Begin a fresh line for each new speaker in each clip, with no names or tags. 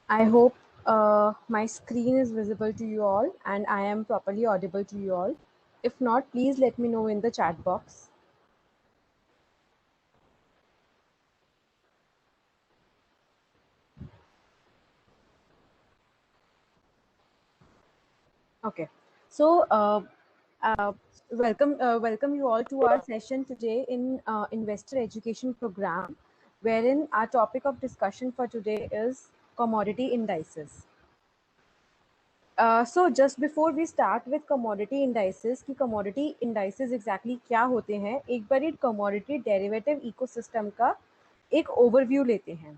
I hope my screen is visible to you all and I am properly audible to you all. If not, please let me know in the chat box. Okay. So, uh, welcome you all to our session today in Investor Education Program, wherein our topic of discussion for today is commodity indices. So just before we start with commodity indices कि commodity indices exactly क्या होते हैं, एक बार ये commodity derivative ecosystem का एक overview लेते हैं.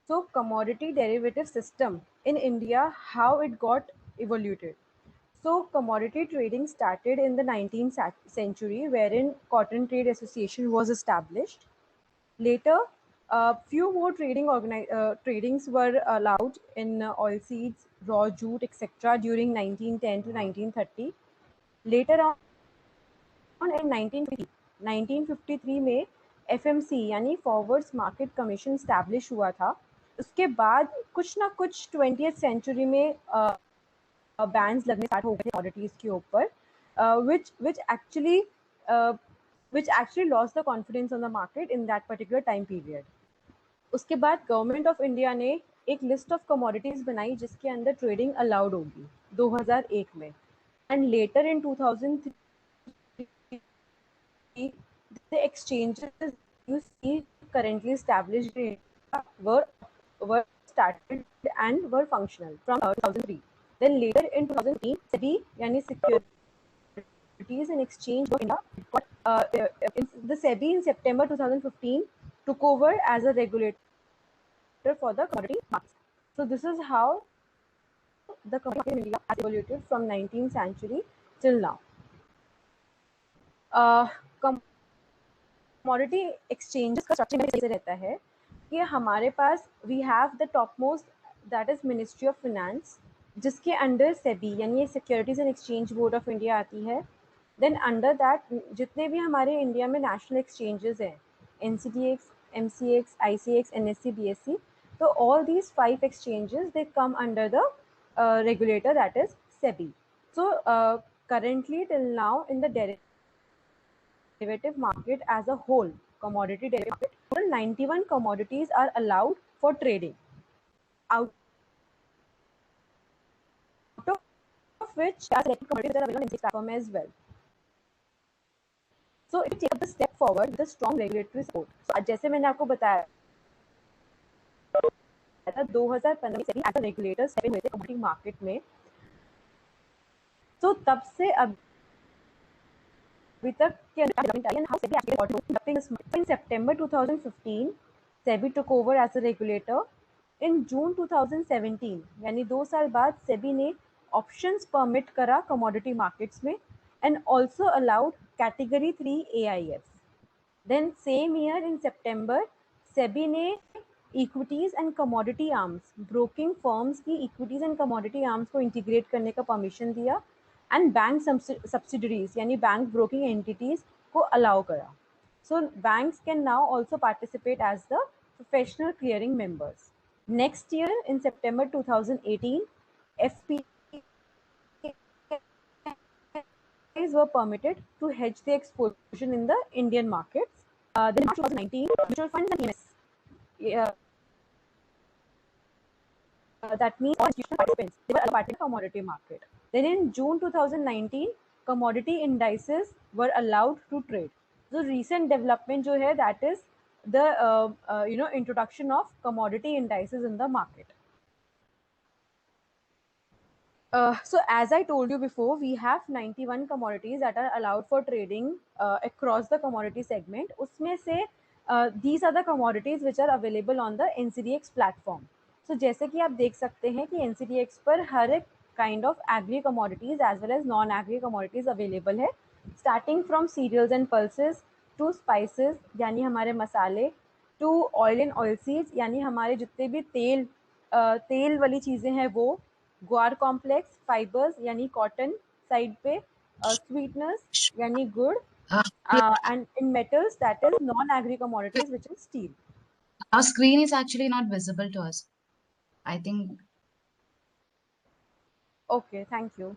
So commodity derivative system in India, how it got evoluted. So commodity trading started in the 19th century, wherein Cotton Trade Association was established. Later, few more tradings were allowed in oilseeds, raw jute, etc. during 1910 to 1930. Later on in 1953 में FMC यानी forwards market commission establish हुआ था. उसके बाद कुछ ना कुछ 20th century में बैन्स लगने स्टार्ट हो गए थे कमोडिटीज के ऊपर, which actually lost the confidence on the market in that particular time period. उसके बाद गवर्नमेंट ऑफ इंडिया ने एक लिस्ट ऑफ कमोडिटीज बनाई जिसके अंदर ट्रेडिंग अलाउड होगी 2001 में. And later in 2003 the exchanges you see currently established in India were started and were functional from 2003. Then later in 2003 SEBI yani Securities and Exchange of India got, the SEBI in September 2015 took over as a regulator for the commodity markets. So this is how the commodity in India has evolved from 19th century till now. Commodity exchanges का structure ऐसे रहता है कि हमारे पास we have the top most that is ministry of finance, जिसके under SEBI यानी securities and exchange board of India आती है. देन अंडर दैट जितने भी हमारे इंडिया में नेशनल एक्सचेंजेस हैं, NCDX, MCX, ICX, NSE, BSE, तो all these 5 exchanges they come under the regulator, that is SEBI. So currently till now in the derivative market as a whole, commodity derivative market, total 91 commodities are allowed for trading, out of which there are selected commodities that are available on NSE platform as well. So if you take the step forward with a strong regulatory support, so जैसे मैंने आपको बताया था 2015 में as a regulator step हुए थे commodity market में. तो तब से अभी तक के development I and how SEBI actually developing this market. In September 2015 SEBI took over as a regulator. In June 2017 यानी 2 साल बाद सेबी ने ऑप्शंस परमिट करा कमोडिटी मार्केट्स में and also allowed category 3 AIFs. Then same year in September SEBI ने equities and commodity arms, broking firms की equities and commodity arms को integrate करने का परमिशन दिया एंड बैंक सब्सिडरीज यानी बैंक ब्रोकिंग एंटिटीज को अलाउ करा. So banks can now also participate as the professional clearing members. Next year in September 2018 FPIs were permitted to hedge the exposure in the Indian markets. Then in March 2019, mutual funds and PMS, that means all institutional participants, they were allowed in the commodity market. Then in June 2019, commodity indices were allowed to trade. So recent development जो है, that is the introduction of commodity indices in the market. So as I told you before, we have 91 commodities that are allowed for trading across the commodity segment. उसमें से these are the commodities which are available on the NCDX platform. So जैसे कि आप देख सकते हैं कि NCDX पर हर एक kind of agri commodities as well as non-agri commodities available है, starting from cereals and pulses to spices यानी हमारे मसाले, to oil and oilseeds यानी हमारे जितने भी तेल वाली चीज़ें हैं वो, ग्वार कॉम्प्लेक्स, फाइबर्स यानी कॉटन साइड पे, स्वीटनर्स यानी गुड़, and in metals that is non-agri commodities which is steel.
Our screen is actually not visible to us. I think
okay, thank you.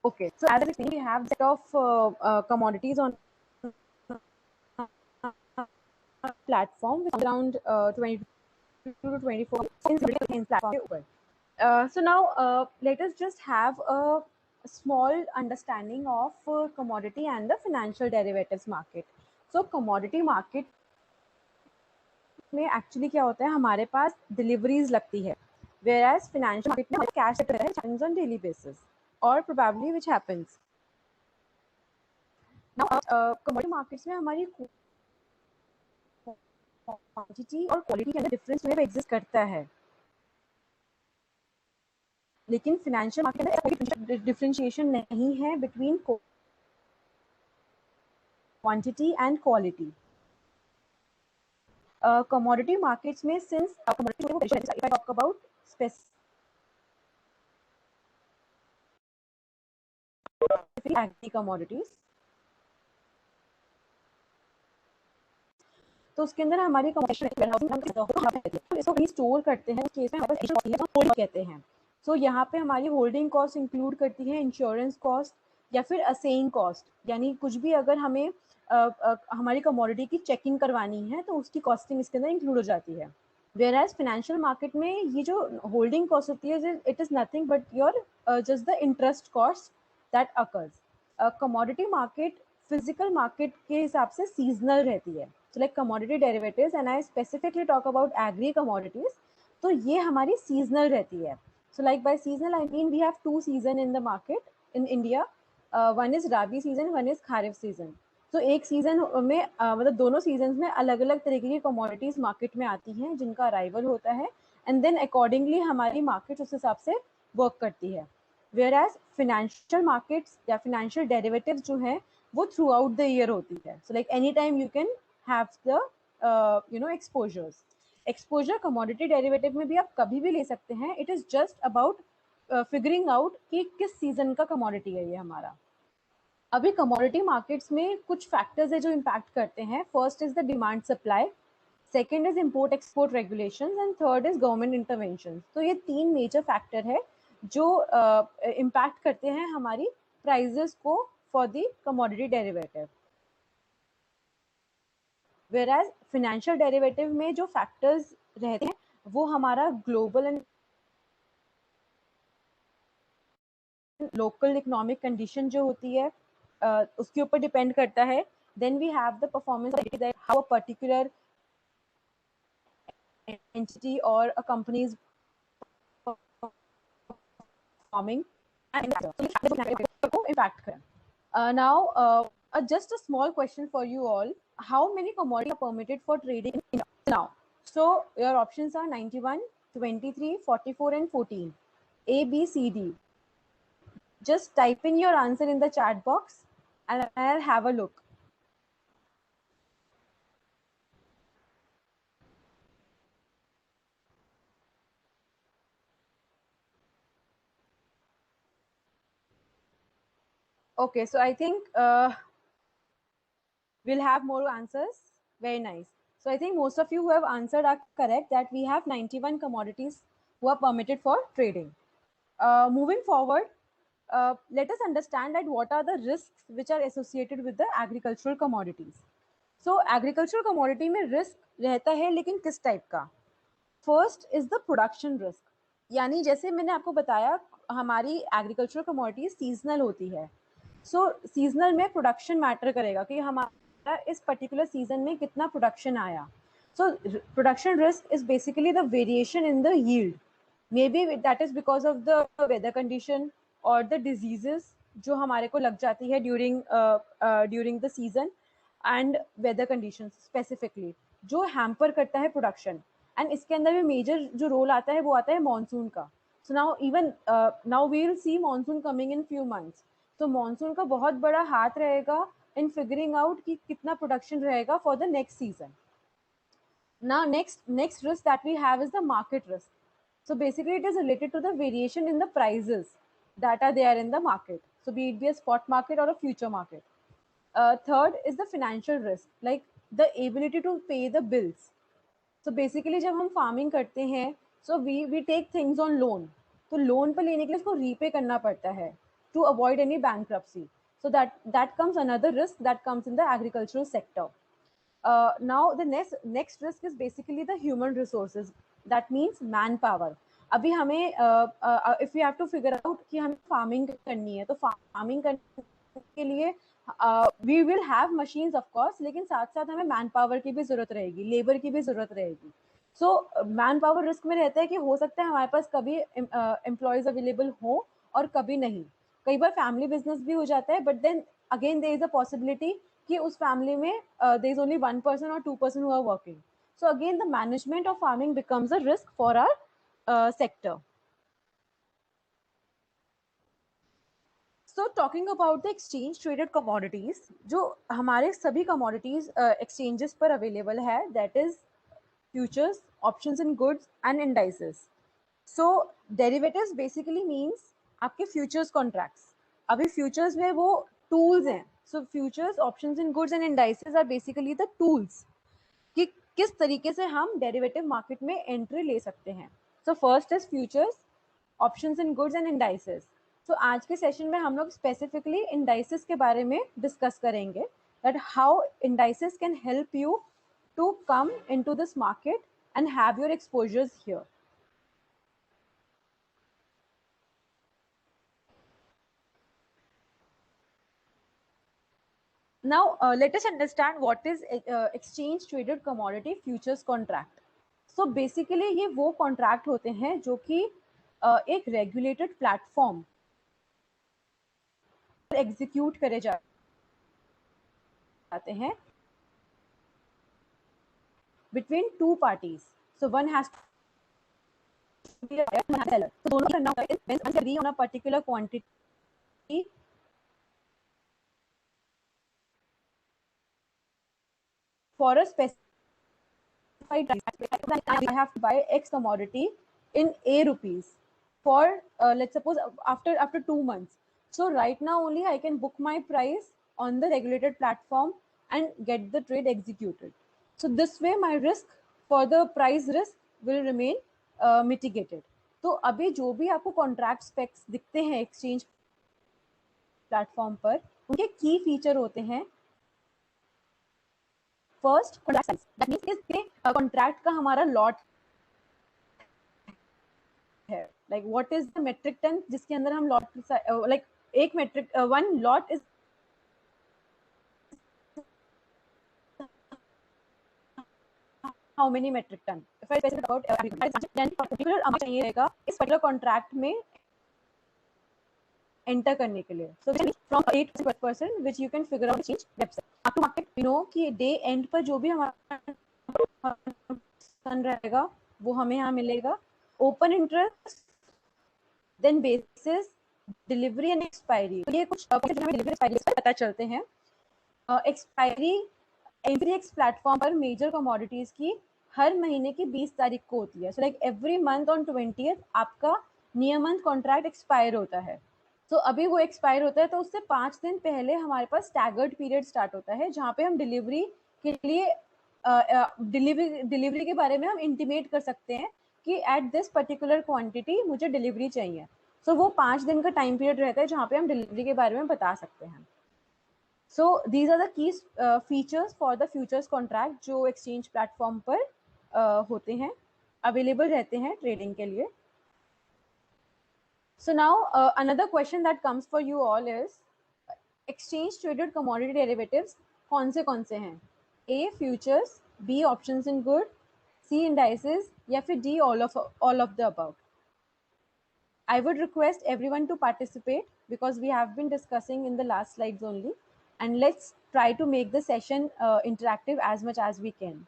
Okay, so as I explained, we have set of commodities on platform with around 22 to 24 in platform. So now let us just have a small understanding of commodity and the financial derivatives market. So commodity market में actually क्या होता है, हमारे पास deliveries लगती है, whereas financial market में cash रहता है, happens on daily basis or probably which happens now commodity markets में हमारी क्वांटिटी और क्वालिटी के अंदर डिफरेंस जो है एग्जिस्ट करता है, लेकिन फाइनेंशियल मार्केट में डिफरेंशिएशन नहीं है between quantity and quality. Commodity markets में since commodity if I talk about specific agri commodities, तो उसके अंदर हमारी इसको स्टोर करते हैं, केस में होल्डिंग कहते हैं. सो यहाँ पे हमारी होल्डिंग कॉस्ट इंक्लूड करती है इंश्योरेंस कॉस्ट या फिर असेइंग कॉस्ट, यानी कुछ भी अगर हमें हमारी कमोडिटी की चेकिंग करवानी है तो उसकी कॉस्टिंग इसके अंदर इंक्लूड हो जाती है. Whereas financial मार्केट में ये जो होल्डिंग कॉस्ट होती है, it is nothing but your just the interest cost that occurs. Commodity market physical market के हिसाब से सीजनल रहती है. So like commodity derivatives and I specifically talk about agri commodities, तो ये हमारी seasonal रहती है. So like by seasonal I mean we have two season in the market in India. One is Rabi season, one is Kharif season. तो एक season में मतलब दोनों सीजन में अलग अलग तरीके की कमोडिटीज मार्केट में आती हैं जिनका अराइवल होता है, एंड देन अकॉर्डिंगली हमारी मार्केट उस हिसाब से वर्क करती है. वेयर एज फिनेंशियल मार्केट्स या फिनेंशियल डेरिवेटिव्स जो है वो थ्रू आउट द ईयर होती है. So like any time you can have the exposures. Exposure commodity derivative में भी आप कभी भी ले सकते हैं. It is just about figuring out कि किस सीजन का कमोडिटी है ये हमारा. अभी कमोडिटी मार्केट्स में कुछ फैक्टर्स है जो इम्पैक्ट करते हैं. First is the demand supply, second is import export regulations and third is government intervention. तो ये तीन मेजर फैक्टर है जो इम्पैक्ट करते हैं हमारी प्राइजेस को for the commodity derivative. Whereas financial derivative में जो फैक्टर्स रहते हैं वो हमारा global and local economic condition जो होती है, उसके ऊपर डिपेंड करता है. Then we have the performance that how a particular entity or a company is performing and impact करें. Now, just a small question for you all. How many commodities are permitted for trading in India now? So your options are 91, 23, 44 and 14. A, B, C, D. Just type in your answer in the chat box and I'll have a look. Okay, so I think we'll have more answers. Very nice. So I think most of you who have answered are correct that we have 91 commodities who are permitted for trading. Moving forward, let us understand that what are the risks which are associated with the agricultural commodities. So agricultural commodity में risk रहता है, लेकिन किस type का? First is the production risk, यानी जैसे मैंने आपको बताया हमारी एग्रीकल्चरल कमोडिटी सीजनल होती है. सो सीजनल में प्रोडक्शन मैटर करेगा कि हमारा इस पर्टिकुलर सीजन में कितना प्रोडक्शन आया. So production risk is basically the variation in the yield. May be that is because of the weather condition और द डिजीजेस जो हमारे को लग जाती है during the season and weather condition specifically जो हैम्पर करता है प्रोडक्शन. एंड इसके अंदर भी मेजर जो रोल आता है वो आता है मानसून का. So now we will see monsoon coming in few months. तो मानसून का बहुत बड़ा हाथ रहेगा इन फिगरिंग आउट कि कितना प्रोडक्शन रहेगा for the next season. Now next risk that we have is the market risk. So basically it is related to the variation in the prices that are there in the market. So be it be a spot market or a future market. Third is the financial risk, like the ability to pay the bills. So basically जब हम farming करते हैं so we take things on loan. तो loan पर लेने के लिए उसको रीपे करना पड़ता है to avoid any bankruptcy. So that comes another risk that comes in the agricultural sector. Now the next risk is basically the human resources. That means manpower. अभी हमें if we have to figure out कि हमें farming करनी है तो farming करने के लिए we will have machines of course, लेकिन साथ साथ हमें मैन पावर की भी जरूरत रहेगी, लेबर की भी जरूरत रहेगी. सो मैन पावर रिस्क में रहता है कि हो सकता है हमारे पास कभी एम्प्लॉयज अवेलेबल हो और कभी नहीं. कई बार फैमिली बिजनेस भी हो जाता है, but then again there is a possibility कि उस फैमिली में देयर इज ओनली 1% और 2% who are working. So again the management of farming becomes a risk for our sector. So talking about the exchange traded commodities, जो हमारे सभी commodities exchanges पर available है, that is futures, options in goods and indices. So derivatives basically means आपके futures contracts. अभी futures में वो tools हैं. So futures, options in goods and indices are basically the tools कि किस तरीके से हम डेरिवेटिव मार्केट में एंट्री ले सकते हैं. So first is futures, options in goods and indices. तो आज के सेशन में हम लोग स्पेसिफिकली इंडाइसेस के बारे में डिस्कस करेंगे, that how indices can help you to come into this market and have your exposures here. Now let us understand what is exchange traded commodity futures contract. So basically ये वो contract होते हैं जो कि एक regulated platform execute करे जाते हैं between two parties. So one has to be a buyer, one has a seller. So दोनों करना होता है when once agree on a particular quantity for a specified price. I have to buy X commodity in A rupees for let's suppose after 2 months. So right now only I can book my price on the regulated platform and get the trade executed. So this way my risk for the price risk will remain mitigated. तो अभी जो भी आपको contract specs दिखते हैं exchange platform पर, उनके की फीचर होते हैं. First contract size, that means इसके कॉन्ट्रैक्ट का हमारा लॉट है. Like what is the metric ton जिसके अंदर हम लॉट लाइक एक metric one lot is how many metric ton, if I specify about then particular amount चाहिए रहेगा इस पर्टिकुलर कॉन्ट्रैक्ट में एंटर करने के लिए. So from 8% which you can figure out change website up to market, you know कि day end पर जो भी हमारा सन रहेगा वो हमें यहाँ मिलेगा. Open interest, then basis, delivery and expiry. ये कुछ डिलीवरी एक्सपायरी पता चलते हैं. एक्सपायरी एमपीएक्स प्लेटफॉर्म पर मेजर कमोडिटीज की हर महीने की 20 तारीख को होती है. So like every month on 20th आपका नियर मंथ कॉन्ट्रैक्ट एक्सपायर होता है. तो अभी वो एक्सपायर होता है तो उससे 5 दिन पहले हमारे पास स्टैगर्ड पीरियड स्टार्ट होता है जहाँ पे हम डिलीवरी के लिए डिलीवरी के बारे में हम इंटीमेट कर सकते हैं कि एट दिस पर्टिकुलर क्वांटिटी मुझे डिलीवरी चाहिए. सो वो 5 दिन का टाइम पीरियड रहता है जहाँ पे हम डिलीवरी के बारे में बता सकते हैं. So these are the key features for the futures contract जो exchange platform पर होते हैं, available रहते हैं trading के लिए. So now another question that comes for you all is exchange traded commodity derivatives कौन से हैं? A futures, B options in good, C indices या फिर D all of the above. I would request everyone to participate because we have been discussing in the last slides only, and let's try to make the session interactive as much as we can.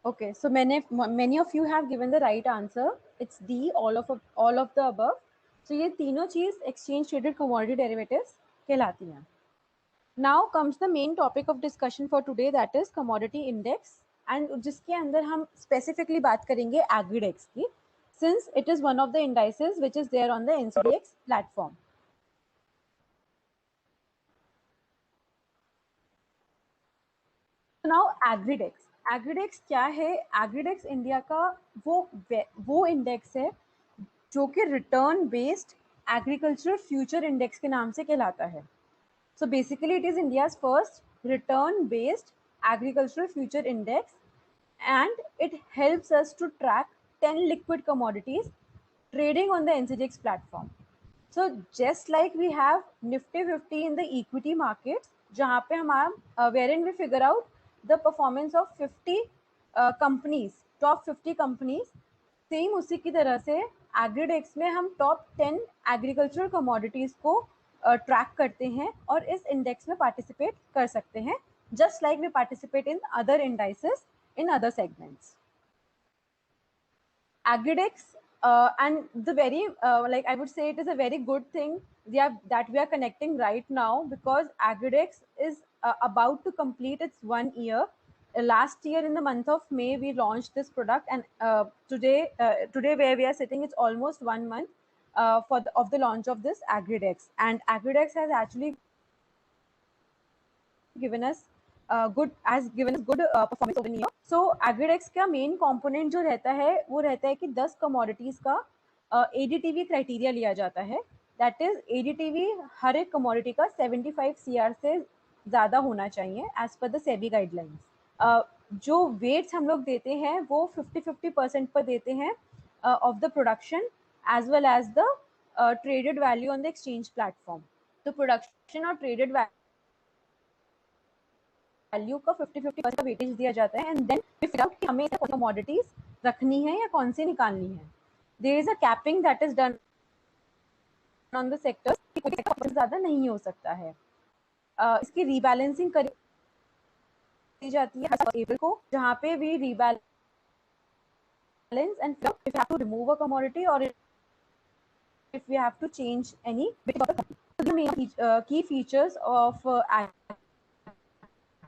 Okay, so many of you have given the right answer. It's D, all of the above. So ये तीनों चीज exchange traded commodity derivatives कहलाती हैं. Now comes the main topic of discussion for today, that is commodity index, and जिसके अंदर हम specifically बात करेंगे agridex की, since it is one of the indices which is there on the NCDX platform. So now agridex क्या है? agridex India का वो इंडेक्स है जो कि return based agricultural future index के नाम से कहलाता है. So basically it is India's first return based agricultural future index, and it helps us to track 10 liquid commodities trading on the NCDX platform. So just like we have Nifty 50 in the equity markets, जहाँ पे हमारा wherein we figure out the performance of 50 companies, top 50 companies, same उसी की तरह से एग्रीडेक्स में हम top 10 agricultural commodities को ट्रैक करते हैं और इस इंडेक्स में पार्टिसिपेट कर सकते हैं, just like we participate in other indices in other segments. Agridex and the very like I would say it is a very good thing that we are connecting right now, because Agridex is about to complete its 1 year. Last year in the month of May we launched this product, and today where we are sitting, it's almost 1 month of the launch of this Agridex, and Agridex has actually given us good performance over the year. So Agridex का main component जो रहता है वो रहता है कि 10 commodities का एडीटीवी criteria लिया जाता है. दैट इज एडीटीवी हर एक कमोडिटी का 75 CR से ज़्यादा होना चाहिए as per the SEBI guidelines. जो वेट्स हम लोग देते हैं वो 50-50% पर देते हैं of the production as well as the traded value on the exchange platform. तो प्रोडक्शन और ट्रेडेड वैल्यू का 50-50% का वेटेज दिया जाता है, and then we figure out कि हमें कमोडिटीज रखनी है या कौन सी निकालनी है. There is a capping that is done on the sectors कि कोई सेक्टर ज्यादा नहीं हो सकता है. इसकी रीबैलेंसिंग करी जाती है टेबल को, जहाँ पे we rebalance and if we have to remove a commodity और if we have to change any bit of the company. So the main key features of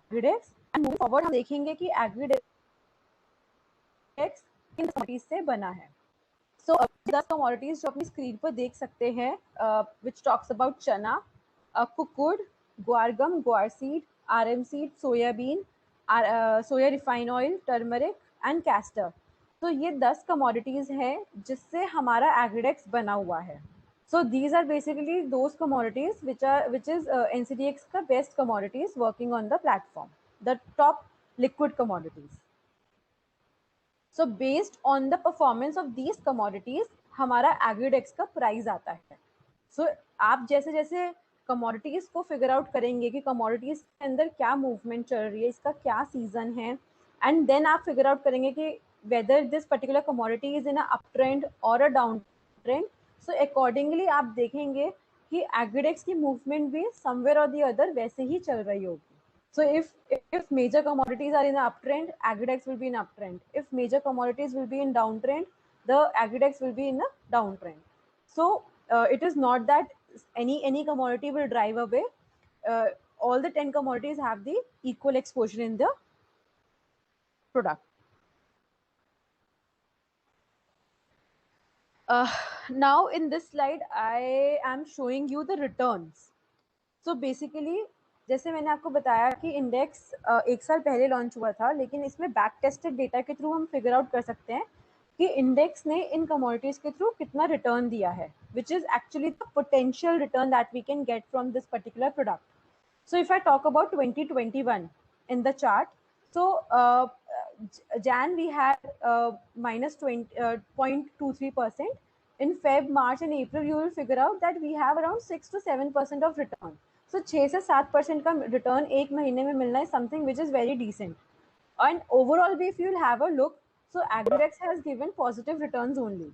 Agridex, and moving forward हम देखेंगे कि Agridex किन commodities से बना है. सो 10 commodities जो अपनी स्क्रीन पर देख सकते हैं, विच टॉक्स अबाउट चना, कुकुड, ग्वारगम, ग्वार seed, RM seed, soybean, soya refine oil, turmeric and castor. तो ये 10 कमोडिटीज हैं जिससे हमारा एग्रीडेक्स बना हुआ है. So these are basically those commodities which is NCDX का best commodities working on the platform, the top liquid commodities. So based on the performance of these commodities हमारा एग्रीडेक्स का प्राइस आता है. सो आप जैसे जैसे कमोडिटीज को फिगर आउट करेंगे कि कमोडिटीज के अंदर क्या मूवमेंट चल रही है, इसका क्या सीजन है, एंड देन आप फिगर आउट करेंगे कि whether this particular commodity is in a up trend और a down trend. So accordingly आप देखेंगे कि एग्रीडेक्स की मूवमेंट भी समवेयर और द अदर वैसे ही चल रही होगी. So if major commodities are in the uptrend, Agridex will be in uptrend. If major commodities will be in downtrend, the Agridex will be in a downtrend. So it is not that any commodity will drive away. All the 10 commodities have the equal exposure in the product. Now in this slide, I am showing you the returns. So basically जैसे मैंने आपको बताया कि index 1 साल पहले launch हुआ था, लेकिन इसमें बैक टेस्टेड डेटा के थ्रू हम फिगर आउट कर सकते हैं कि इंडेक्स ने इन कमोडिटीज के थ्रू कितना रिटर्न दिया है, which is actually the potential return that we can get from this particular product. So if I talk about 2021 in the chart, so Jan we had minus 0.23%. In Feb, March and April, you will figure out that we have around 6 to 7% of return. So 6 से 7% का return एक महीने में मिलना is something which is very decent. And overall, if you'll have a look, so Agridex has given positive returns only.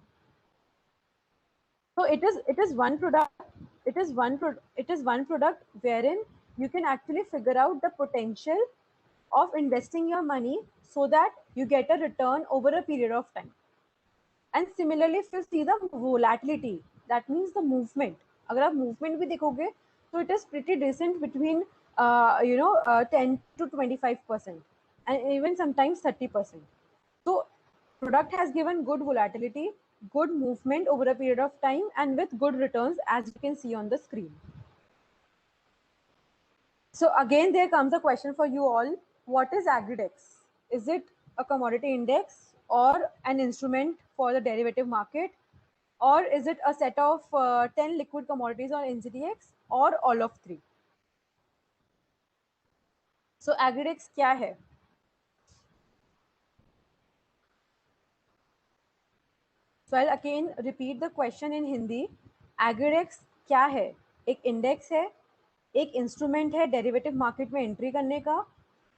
So it is one product. It is one product wherein you can actually figure out the potential of investing your money so that you get a return over a period of time. And similarly, if you see the volatility, that means the movement. अगर आप movement भी देखोगे, so it is pretty decent between 10 to 25%, and even sometimes 30%. So product has given good volatility, good movement over a period of time, and with good returns, as you can see on the screen. So again, there comes a question for you all. What is Agridex? Is it a commodity index or an instrument for the derivative market? Or is it a set of 10 liquid commodities on NZDX, or all of three? So Agridex क्या है? So I'll again repeat the question in Hindi. Agridex क्या है? एक index है, एक instrument है derivative market में entry करने का,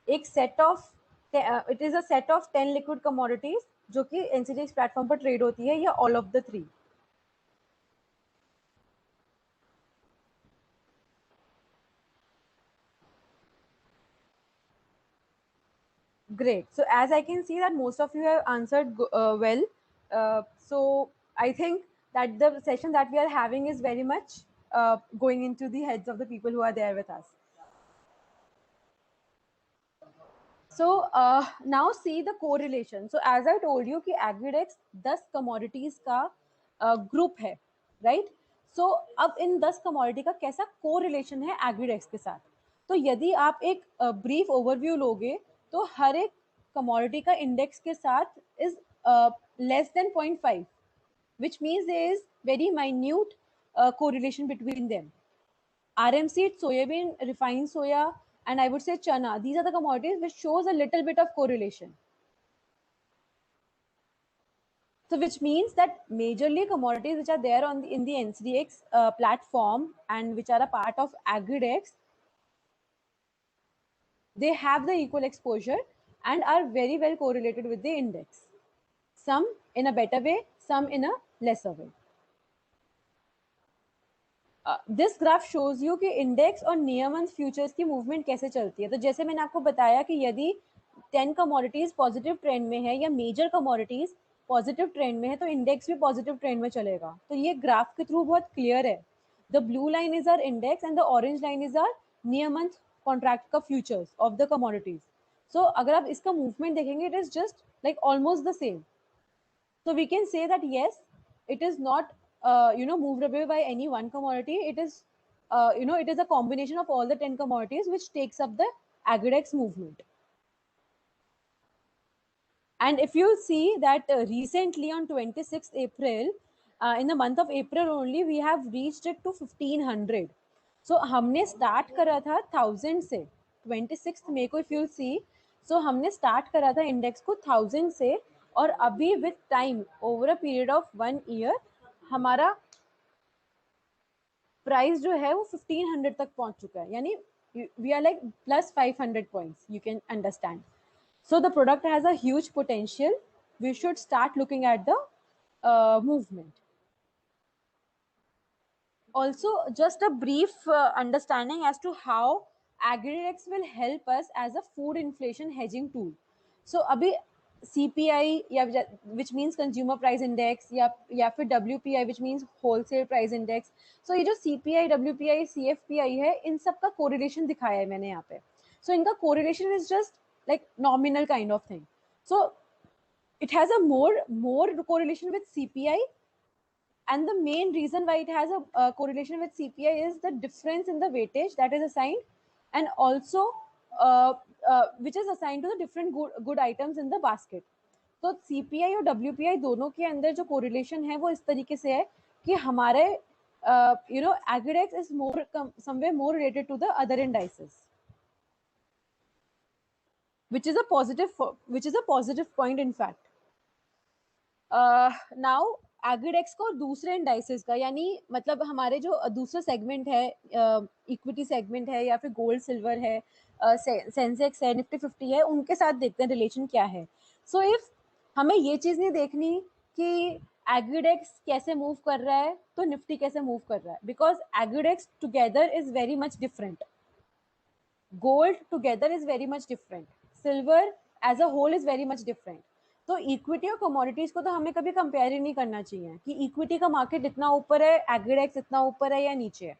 एक set of it is a set of 10 liquid commodities जो कि एनसीडीएक्स प्लेटफॉर्म पर ट्रेड होती है, या all of the three? Great. So as I can see that most of you have answered well. So I think that the session that we are having is very much going into the heads of the people who are there with us. So now see the correlation. So as I told you कि Agridex 10 commodities का group है, right? So अब इन 10 commodity का कैसा correlation है Agridex के साथ? तो यदि आप एक brief overview लोगे, तो हर एक commodity का index के साथ is less than 0.5, which means there is very minute correlation between them. RM seed, soybean, refined soya, and I would say chana. These are the commodities which shows a little bit of correlation. So which means that majorly commodities which are there on in the NCDX platform and which are a part of Agridex, they have the equal exposure and are very well correlated with the index. Some in a better way, some in a lesser way. This graph shows you कि index और नियमन futures की movement कैसे चलती है. तो जैसे मैंने आपको बताया कि यदि 10 कमोडिटीज पॉजिटिव ट्रेंड में है या मेजर कमोडिटीज पॉजिटिव ट्रेंड में है, तो इंडेक्स भी पॉजिटिव ट्रेंड में चलेगा. तो ये ग्राफ के थ्रू बहुत क्लियर है. The blue line is our index and the orange line is our नियमन कॉन्ट्रैक्ट का futures of the commodities. So अगर आप इसका मूवमेंट देखेंगे, it is just like almost the same. So we can say that yes, it is not moved away by any one commodity. It is it is a combination of all the 10 commodities which takes up the Agridex movement. And if you see that recently on 26th April, in the month of April only, we have reached it to 1500. So हमने start करा था 1000 से. 26th May को if you see, so हमने start करा था index को 1000 से, और अभी with time over a period of 1 year हमारा प्राइस जो है वो 1500 तक पहुंच चुका है, यानी we are like plus 500 points, you can understand. So the product has a huge potential. We should start looking at the movement. Also, just a brief understanding as to how agri-X will help us as a food inflation hedging tool. So अभी CPI या which means consumer price index या फिर WPI which means wholesale price index. So ये जो CPI, WPI, CFPI है, इन सब का correlation दिखाया है मैंने यहाँ पे. So इनका correlation is just like nominal kind of thing. So it has a more correlation with CPI, and the main reason why it has a correlation with CPI is the difference in the weightage that is assigned, and also which is assigned to the different good items in the basket. तो CPI और WPI दोनों के अंदर जो correlation है वो इस तरीके से है कि हमारे Agri-X is more somewhere more related to the other indices, which is a positive point in fact. Now Agridex को दूसरे इंडाइसेस का, यानी मतलब हमारे जो दूसरा सेगमेंट है, इक्विटी सेगमेंट है या फिर गोल्ड सिल्वर है, सेंसेक्स है, निफ्टी 50 है, उनके साथ देखते हैं रिलेशन क्या है. सो इफ हमें ये चीज नहीं देखनी कि एग्रीडेक्स कैसे मूव कर रहा है तो निफ्टी कैसे मूव कर रहा है, because Agridex together is very much different, gold together is very much different, silver as a whole is very much different. तो इक्विटी और कमोडिटीज को तो हमें कभी कंपेयर ही नहीं करना चाहिए कि इक्विटी का मार्केट इतना ऊपर है, एग्रीडेक्स इतना ऊपर है या नीचे है.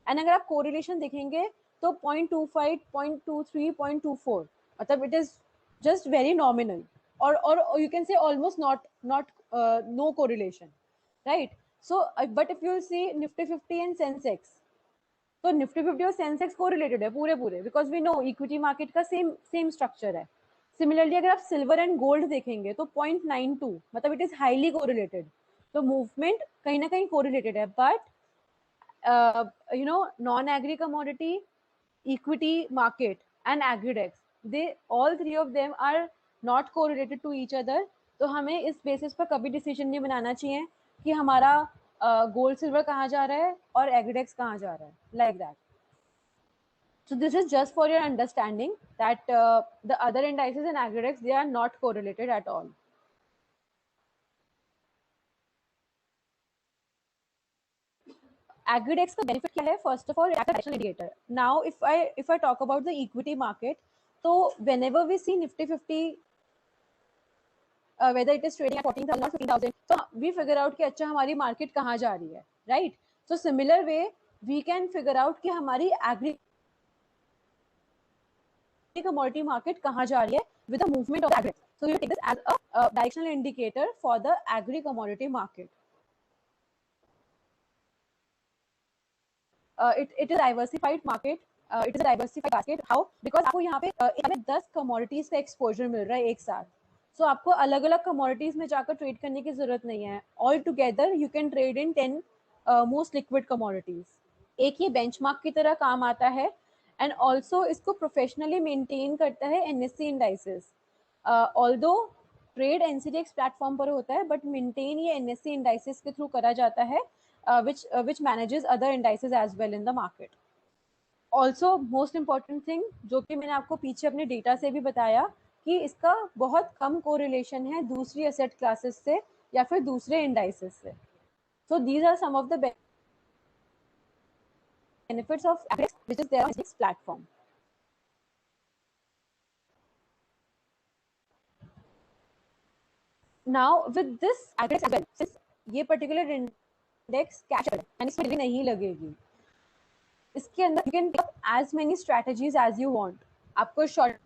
एंड अगर आप कोरिलेशन देखेंगे तो 0.25, 0.23, 0.24, मतलब it is just very nominal, और you can say almost not no correlation, right. So but if you see Nifty 50 and Sensex, तो निफ्टी 50 और सेंसेक्स को रिलेटेड है पूरे because we know equity market का सेम स्ट्रक्चर है. Similarly अगर आप सिल्वर एंड गोल्ड देखेंगे तो 0.92, मतलब इट इज हाईली कोरिलेटेड. तो मूवमेंट कहीं ना कहीं कोरिलेटेड है, but non agri commodity, equity market and agridex, they all three of them are not correlated to each other. तो हमें इस बेसिस पर कभी डिसीजन नहीं बनाना चाहिए कि हमारा गोल्ड सिल्वर कहाँ जा रहा है और एग्रीडेक्स कहाँ जा रहा है, like that. So this is just for your understanding that the other indices and agridex, they are not correlated at all. Agridex का benefit क्या है? First of all, it's a directional indicator. Now, if I talk about the equity market, so whenever we see Nifty 50, whether it is trading at 14,000 or 15,000, so we figure out कि अच्छा हमारी market कहाँ जा रही है, right? So similar way, we can figure out कि हमारी agri commodity market कहाँ जा रही है with the movement of agri. So you take this as a directional indicator for the agri commodity market. It is a diversified market. It is a diversified basket. How? Because आपको यहाँ पे 10 commodities का exposure मिल रहा है एक साथ. So आपको अलग अलग commodities में जाकर trade करने की जरूरत नहीं है. All together you can trade in 10 most liquid commodities. एक ये benchmark की तरह काम आता है, and also इसको professionally maintain करता है NSE indices. Although trade NCDX platform पर होता है, but maintain ये NSE indices के through करा जाता है, which manages other indices as well in the market. Also most important thing जो कि मैंने आपको पीछे अपने डेटा से भी बताया कि इसका बहुत कम कोरिलेशन है दूसरी एसेट क्लासेस से या फिर दूसरे इंडाइसेस से. So these are some of the benefits of Agrex, which is there on this platform. Now with this Agrex as well, since ये particular index कैश है यानी इसमें भी नहीं लगेगी, इसके अंदर you can pick up as many strategies as you want. आपको शॉर्ट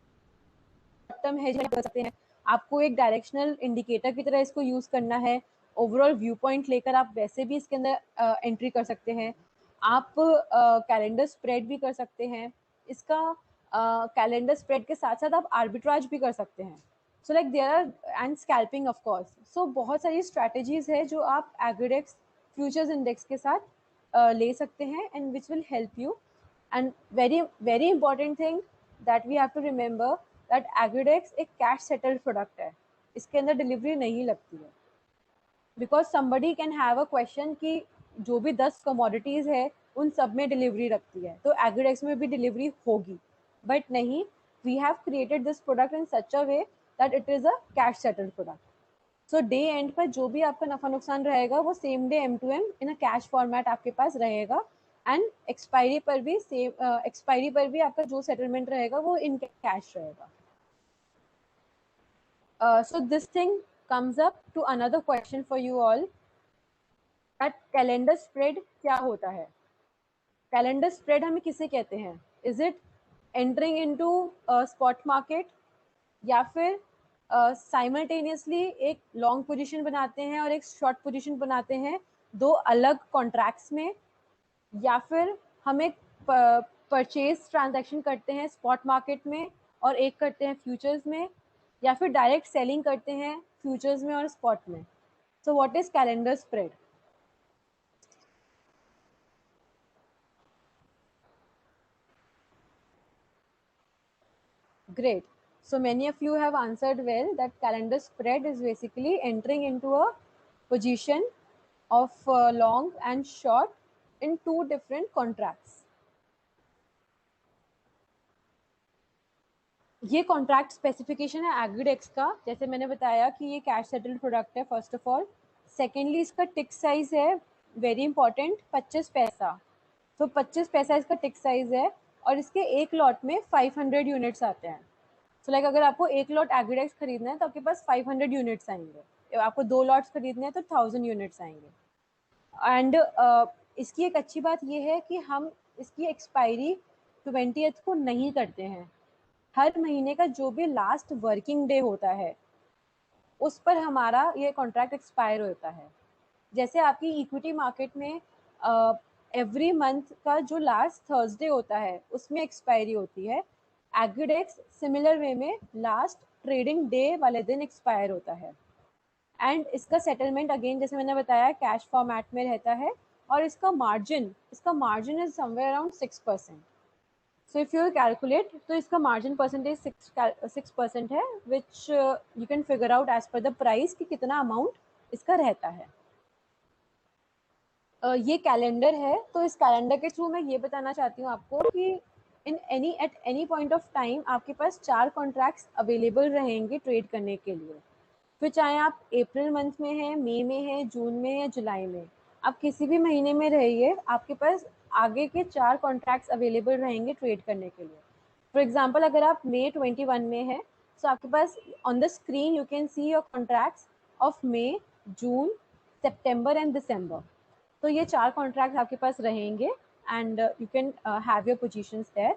टर्म हेज कर सकते हैं, आपको एक डायरेक्शनल इंडिकेटर की तरह इसको यूज करना है, ओवरऑल व्यू पॉइंट लेकर आप वैसे भी इसके अंदर एंट्री कर सकते हैं, आप कैलेंडर स्प्रेड भी कर सकते हैं, इसका कैलेंडर स्प्रेड के साथ साथ आप आर्बिट्राज भी कर सकते हैं. So like there are and scalping of course. So बहुत सारी स्ट्रैटेजीज है जो आप एग्रीडेक्स फ्यूचर्स इंडेक्स के साथ ले सकते हैं, and which will help you. And very important thing that we have to remember that Agridex एक cash settled product है. इसके अंदर डिलीवरी नहीं लगती है, because somebody can have a question कि जो भी 10 कमोडिटीज है उन सब में डिलीवरी लगती है, तो एग्रीडेक्स में भी डिलीवरी होगी, बट नहीं, we have created this product in such a way that it is a cash settled product. So day end पर जो भी आपका नफा नुकसान रहेगा वो same day M2M in a cash format आपके पास रहेगा, एंड एक्सपायरी पर भी सेम, एक्सपायरी पर भी आपका जो सेटलमेंट रहेगा वो इन कैश रहेगा। So this thing comes up to another question for you all, that calendar spread क्या होता है? कैलेंडर स्प्रेड हमें किसे कहते हैं? Is it entering into spot market, या फिर साइमल्टेनियसली एक लॉन्ग पोजीशन बनाते हैं और एक शॉर्ट पोजीशन बनाते हैं दो अलग कॉन्ट्रैक्ट्स में, या फिर हम एक परचेज ट्रांजैक्शन करते हैं स्पॉट मार्केट में और एक करते हैं फ्यूचर्स में, या फिर डायरेक्ट सेलिंग करते हैं फ्यूचर्स में और स्पॉट में? So what is calendar spread? Great. So many of you have answered well that calendar spread is basically entering into a position of long and short in two different contracts. ये contract specification है एग्रीडेक्स का, जैसे मैंने बताया कि ये cash settled product है first of all. Secondly इसका टिक साइज है वेरी इंपॉर्टेंट 25 पैसा। तो 25 पैसा इसका टिक साइज है और इसके एक लॉट में 500 यूनिट्स आते हैं। सो लाइक अगर आपको एक लॉट एग्रीडेक्स खरीदना है तो आपके पास 500 यूनिट्स आएंगे, आपको 2 लॉट्स खरीदने हैं तो 1000 यूनिट्स आएंगे। एंड इसकी एक अच्छी बात यह है कि हम इसकी एक्सपायरी 20th को नहीं करते हैं। हर महीने का जो भी लास्ट वर्किंग डे होता है उस पर हमारा ये कॉन्ट्रैक्ट एक्सपायर होता है। जैसे आपकी इक्विटी मार्केट में एवरी मंथ का जो लास्ट थर्सडे होता है उसमें एक्सपायरी होती है, एग्रीडेक्स सिमिलर वे में लास्ट ट्रेडिंग डे वाले दिन एक्सपायर होता है। एंड इसका सेटलमेंट अगेन जैसे मैंने बताया कैश फॉर्मेट में रहता है, और इसका margin is somewhere around 6%। So if you calculate तो इसका मार्जिन परसेंटेज 6% है, which you can figure out as per the price कि कितना अमाउंट इसका रहता है। ये कैलेंडर है, तो इस कैलेंडर के थ्रू मैं ये बताना चाहती हूँ आपको कि at any point of time आपके पास 4 कॉन्ट्रैक्ट्स अवेलेबल रहेंगे ट्रेड करने के लिए। फिर चाहे आप अप्रैल मंथ में है, मई में है, जून में या जुलाई में, आप किसी भी महीने में रहिए, आपके पास आगे के 4 कॉन्ट्रैक्ट्स अवेलेबल रहेंगे ट्रेड करने के लिए। फॉर एग्जाम्पल अगर आप मई 21 में है, तो आपके पास on the screen you can see your contracts of May, June, September and December. तो ये 4 कॉन्ट्रैक्ट आपके पास रहेंगे and you can have your positions there.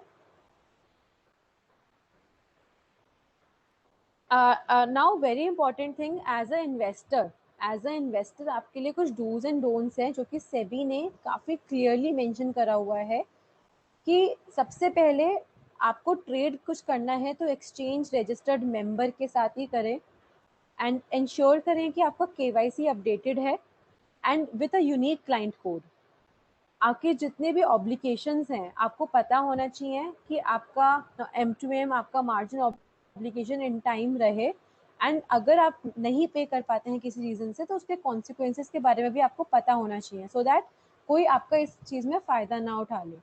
Now very important thing as a investor आपके लिए कुछ डूज एंड डोंट्स हैं जो कि सेबी ने काफ़ी क्लियरली मेंशन करा हुआ है कि सबसे पहले आपको ट्रेड कुछ करना है तो एक्सचेंज रजिस्टर्ड मेंबर के साथ ही करें, एंड इंश्योर करें कि आपका KYC अपडेटेड है and with a unique client code. आपके जितने भी ऑब्लिगेशंस हैं आपको पता होना चाहिए कि आपका M2M आपका मार्जिन ऑब्लिगेशन इन टाइम रहे, एंड अगर आप नहीं पे कर पाते हैं किसी रीज़न से तो उसके कॉन्सिक्वेंसेस के बारे में भी आपको पता होना चाहिए, सो दैट कोई आपका इस चीज़ में फ़ायदा ना उठा ले।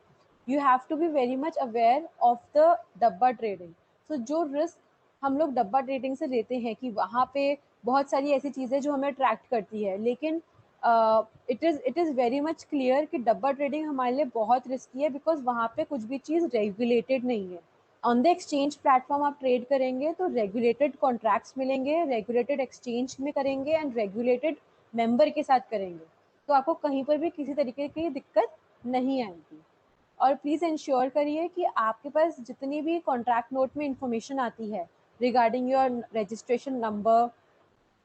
You have to be very much aware of the dabba trading. So जो रिस्क हम लोग डब्बा ट्रेडिंग से लेते हैं कि वहाँ पे बहुत सारी ऐसी चीज़ें जो हमें अट्रैक्ट करती है, लेकिन it is very much clear कि डब्बा ट्रेडिंग हमारे लिए बहुत रिस्की है, बिकॉज वहाँ पे कुछ भी चीज़ रेगुलेटेड नहीं है। ऑन द एक्सचेंज प्लेटफॉर्म आप ट्रेड करेंगे तो रेगुलेटेड कॉन्ट्रैक्ट्स मिलेंगे, रेगुलेटेड एक्सचेंज में करेंगे एंड रेगुलेटेड मेंबर के साथ करेंगे, तो आपको कहीं पर भी किसी तरीके की दिक्कत नहीं आएगी। और प्लीज़ इंश्योर करिए कि आपके पास जितनी भी कॉन्ट्रैक्ट नोट में इंफॉर्मेशन आती है रिगार्डिंग योर रजिस्ट्रेशन नंबर,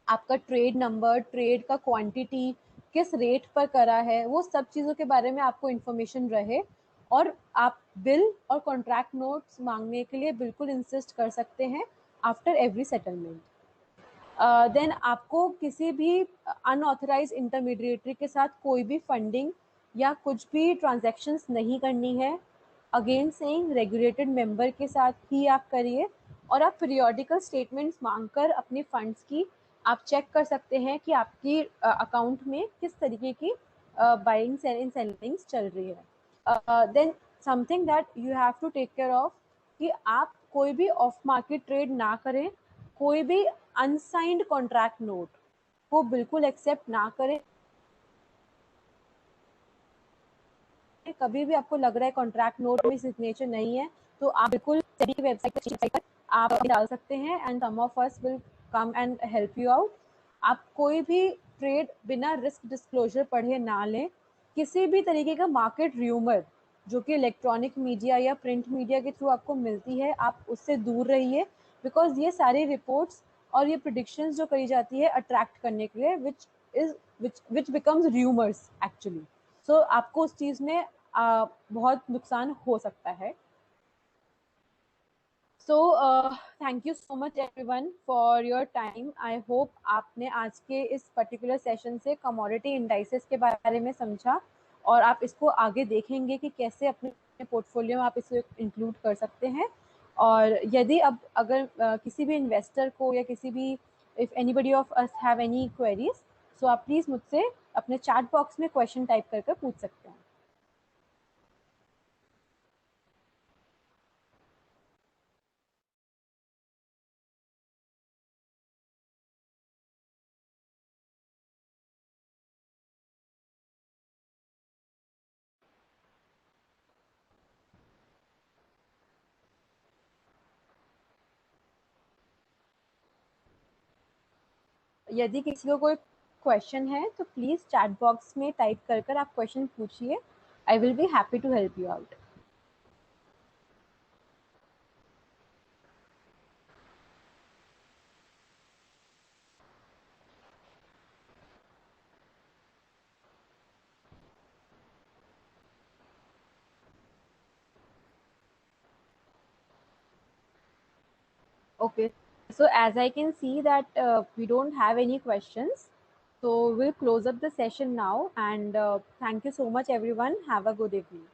आपका ट्रेड नंबर, ट्रेड का क्वांटिटी, किस रेट पर करा है, वो सब चीज़ों के बारे में आपको इन्फॉर्मेशन रहे, और आप बिल और कॉन्ट्रैक्ट नोट्स मांगने के लिए बिल्कुल इंसिस्ट कर सकते हैं आफ्टर एवरी सेटलमेंट। देन आपको किसी भी अनऑथराइज इंटरमीडिएटरी के साथ कोई भी फंडिंग या कुछ भी ट्रांजैक्शंस नहीं करनी है। अगेन सेइंग रेगुलेटेड मेंबर के साथ ही आप करिए, और आप पीरियोडिकल स्टेटमेंट्स मांगकर अपने फंड्स की आप चेक कर सकते हैं कि आपकी अकाउंट में किस तरीके की बाइंग सेलिंग्स चल रही है। Then something that you have to take care of कि आप कोई भी ऑफ मार्केट ट्रेड ना करें, कोई भी अनसाइंड कॉन्ट्रैक्ट नोट को बिल्कुल एक्सेप्ट ना करें। कभी भी आपको लग रहा है कॉन्ट्रैक्ट नोट में सिग्नेचर नहीं है, तो आप बिल्कुल सेबी की वेबसाइट पर आप डाल सकते हैं and some of us will come and help you out. आप कोई भी ट्रेड बिना रिस्क डिस्क्लोजर पढ़े ना लें। किसी भी तरीके का मार्केट र्यूमर जो कि इलेक्ट्रॉनिक मीडिया या प्रिंट मीडिया के थ्रू आपको मिलती है, आप उससे दूर रहिए, बिकॉज ये सारी रिपोर्ट्स और ये प्रिडिक्शंस जो करी जाती है अट्रैक्ट करने के लिए, विच बिकम्स र्यूमर्स एक्चुअली। सो आपको उस चीज़ में बहुत नुकसान हो सकता है। So thank you so much everyone for your time. I hope आपने आज के इस पर्टिकुलर सेशन से कमोडिटी इंडाइसेस के बारे में समझा और आप इसको आगे देखेंगे कि कैसे अपने पोर्टफोलियो में आप इसे इंक्लूड कर सकते हैं। और यदि अब अगर किसी भी इन्वेस्टर को या किसी भी if anybody of us have any queries, so आप प्लीज़ मुझसे अपने चैट बॉक्स में क्वेश्चन टाइप करके पूछ सकते हैं। यदि किसी को कोई क्वेश्चन है तो प्लीज़ चैट बॉक्स में टाइप कर कर आप क्वेश्चन पूछिए। I will be happy to help you out. Okay, so as I can see that we don't have any questions, so we'll close up the session now, and thank you so much everyone. Have a good evening.